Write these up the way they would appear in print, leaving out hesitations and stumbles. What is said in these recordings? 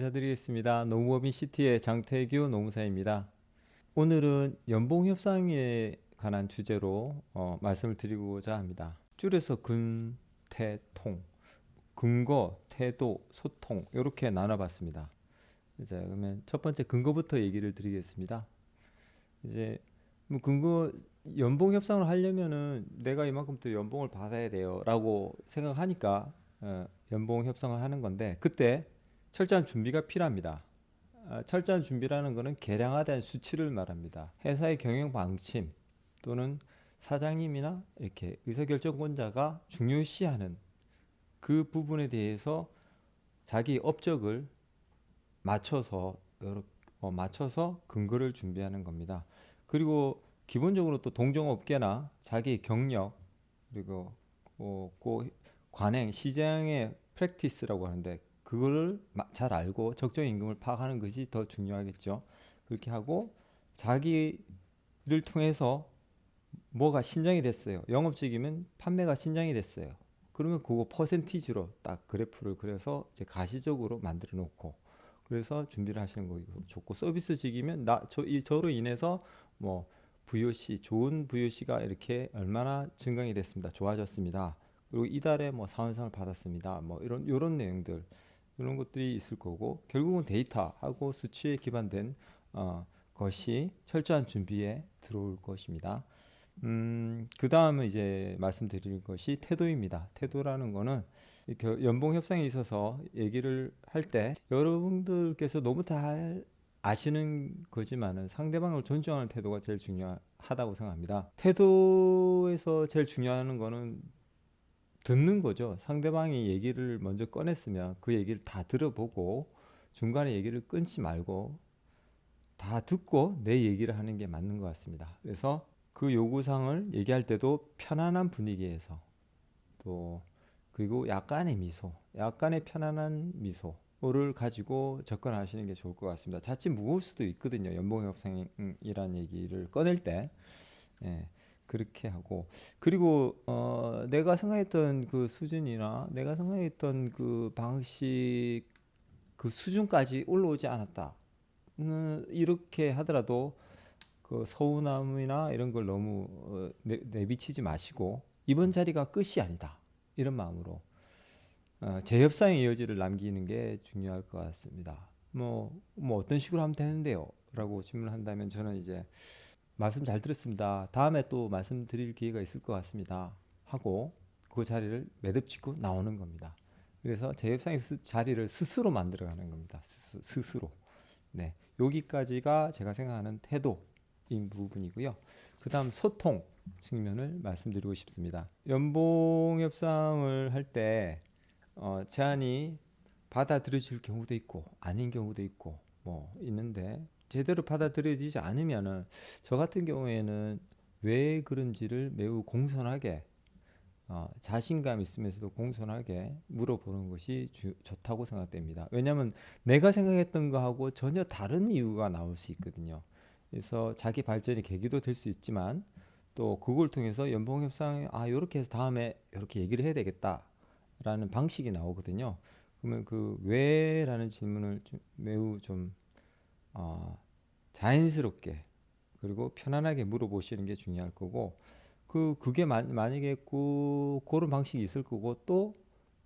인사드리겠습니다. 노무법인 시티의 장태규 노무사입니다. 오늘은 연봉 협상에 관한 주제로 말씀을 드리고자 합니다. 줄여서 근, 태, 통, 근거, 태도, 소통 이렇게 나눠봤습니다. 이제 그러면 첫 번째 근거부터 얘기를 드리겠습니다. 이제 뭐 근거 연봉 협상을 하려면은 내가 이만큼 또 연봉을 받아야 돼요라고 생각하니까 연봉 협상을 하는 건데 그때 철저한 준비가 필요합니다. 철저한 준비라는 것은 계량화된 수치를 말합니다. 회사의 경영 방침 또는 사장님이나 이렇게 의사결정권자가 중요시하는 그 부분에 대해서 자기 업적을 맞춰서 맞춰서 근거를 준비하는 겁니다. 그리고 기본적으로 또 동종업계나 자기 경력 그리고 그 관행 시장의 프랙티스라고 하는데 그거를 잘 알고 적정 임금을 파악하는 것이 더 중요하겠죠. 그렇게 하고 자기를 통해서 뭐가 신장이 됐어요. 영업직이면 판매가 신장이 됐어요. 그러면 그거 퍼센티지로 딱 그래프를 그려서 이제 가시적으로 만들어 놓고 그래서 준비를 하시는 거 좋고 서비스직이면 저로 인해서 뭐 VOC 좋은 VOC가 이렇게 얼마나 증강이 됐습니다. 좋아졌습니다. 그리고 이달에 뭐 사원상을 받았습니다. 뭐 이런 내용들 이런 것들이 있을 거고 결국은 데이터하고 수치에 기반된 것이 철저한 준비에 들어올 것입니다. 그 다음은 이제 말씀드릴 것이 태도입니다. 태도라는 거는 연봉 협상에 있어서 얘기를 할 때 여러분들께서 너무 잘 아시는 거지만은 상대방을 존중하는 태도가 제일 중요하다고 생각합니다. 태도에서 제일 중요한 거는 듣는 거죠. 상대방이 얘기를 먼저 꺼냈으면 그 얘기를 다 들어보고 중간에 얘기를 끊지 말고 다 듣고 내 얘기를 하는 게 맞는 것 같습니다. 그래서 그 요구사항을 얘기할 때도 편안한 분위기에서 또 그리고 약간의 편안한 미소를 가지고 접근하시는 게 좋을 것 같습니다. 자칫 무거울 수도 있거든요. 연봉 협상이란 얘기를 꺼낼 때. 예, 그렇게 하고 그리고 내가 생각했던 그 수준이나 내가 생각했던 그 방식 그 수준까지 올라오지 않았다. 이렇게 하더라도 그 서운함이나 이런 걸 너무 내비치지 마시고 이번 자리가 끝이 아니다. 이런 마음으로 재협상의 여지를 남기는 게 중요할 것 같습니다. 뭐 어떤 식으로 하면 되는데요? 라고 질문한다면 저는 이제 말씀 잘 들었습니다. 다음에 또 말씀드릴 기회가 있을 것 같습니다. 하고 그 자리를 매듭짓고 나오는 겁니다. 그래서 재협상의 자리를 스스로 만들어가는 겁니다. 스스로. 네, 여기까지가 제가 생각하는 태도인 부분이고요. 그 다음 소통 측면을 말씀드리고 싶습니다. 연봉 협상을 할 때 제안이 받아들여질 경우도 있고 아닌 경우도 있고 뭐 있는데 제대로 받아들여지지 않으면은 저 같은 경우에는 왜 그런지를 매우 공손하게 자신감 있으면서도 공손하게 물어보는 것이 좋다고 생각됩니다. 왜냐하면 내가 생각했던 거하고 전혀 다른 이유가 나올 수 있거든요. 그래서 자기 발전의 계기도 될 수 있지만 또 그걸 통해서 연봉 협상에 이렇게 해서 다음에 이렇게 얘기를 해야 되겠다라는 방식이 나오거든요. 그러면 그 왜라는 질문을 매우 좀 자연스럽게 그리고 편안하게 물어보시는 게 중요할 거고 그게 만약에 그런 방식이 있을 거고 또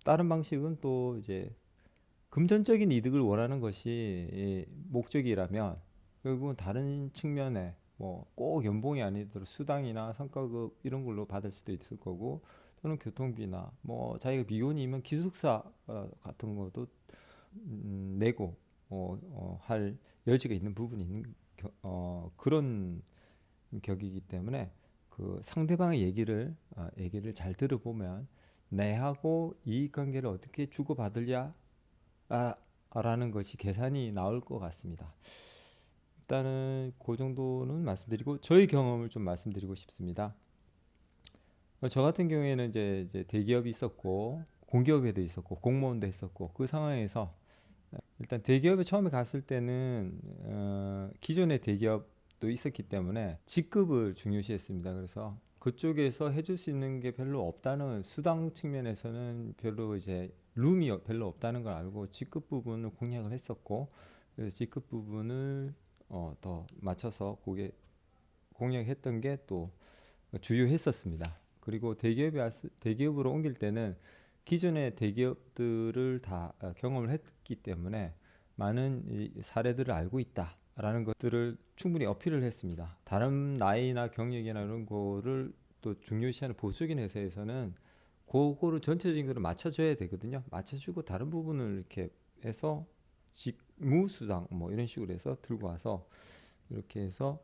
다른 방식은 또 이제 금전적인 이득을 원하는 것이 목적이라면 결국은 다른 측면에 뭐 꼭 연봉이 아니더라도 수당이나 성과급 이런 걸로 받을 수도 있을 거고 또는 교통비나 뭐 자기가 미혼이면 기숙사 같은 것도 내고 할 여지가 있는 부분이 있는 그런 격이기 때문에 그 상대방의 얘기를 잘 들어보면 내하고 이익관계를 어떻게 주고받으랴 라는 것이 계산이 나올 것 같습니다. 일단은 그 정도는 말씀드리고 저희 경험을 좀 말씀드리고 싶습니다. 저 같은 경우에는 이제 대기업이 있었고 공기업에도 있었고 공무원도 했었고 그 상황에서 일단 대기업에 처음에 갔을 때는 기존의 대기업도 있었기 때문에 직급을 중요시했습니다. 그래서 그쪽에서 해줄 수 있는 게 별로 없다는 수당 측면에서는 별로 이제 룸이 별로 없다는 걸 알고 G급 부분을 공략을 했었고 그래서 G급 부분을 더 맞춰서 그게 공략했던 게 또 주요했었습니다. 그리고 대기업으로 옮길 때는 기존의 대기업들을 다 경험을 했기 때문에 많은 이 사례들을 알고 있다라는 것들을 충분히 어필을 했습니다. 다른 나이나 경력이나 이런 거를 또 중요시하는 보수적인 회사에서는 그거를 전체적인 거를 맞춰줘야 되거든요. 맞춰주고 다른 부분을 이렇게 해서 직무수당 뭐 이런 식으로 해서 들고 와서 이렇게 해서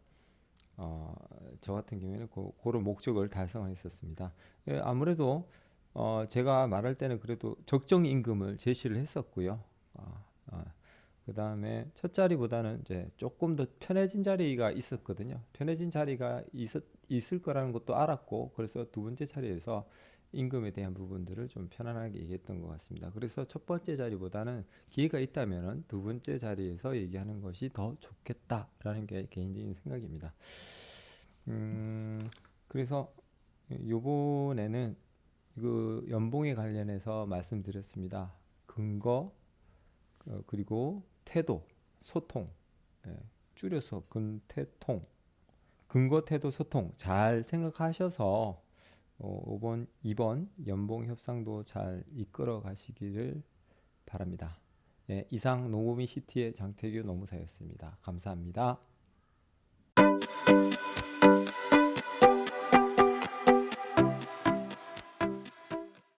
어, 저 같은 경우에는 그런 목적을 달성했었습니다. 예, 아무래도 제가 말할 때는 그래도 적정 임금을 제시를 했었고요. 그 다음에 첫 자리보다는 이제 조금 더 편해진 자리가 있었거든요. 편해진 자리가 있을 거라는 것도 알았고, 그래서 두 번째 자리에서 임금에 대한 부분들을 좀 편안하게 얘기했던 것 같습니다. 그래서 첫 번째 자리보다는 기회가 있다면은 두 번째 자리에서 얘기하는 것이 더 좋겠다라는 게 개인적인 생각입니다. 음, 그래서 요번에는 그 연봉에 관련해서 말씀드렸습니다. 근거, 그리고 태도, 소통, 예, 줄여서 근태통, 근거, 태도, 소통 잘 생각하셔서 5번, 2번 연봉 협상도 잘 이끌어 가시기를 바랍니다. 예, 이상 노무미 시티의 장태규 노무사였습니다. 감사합니다.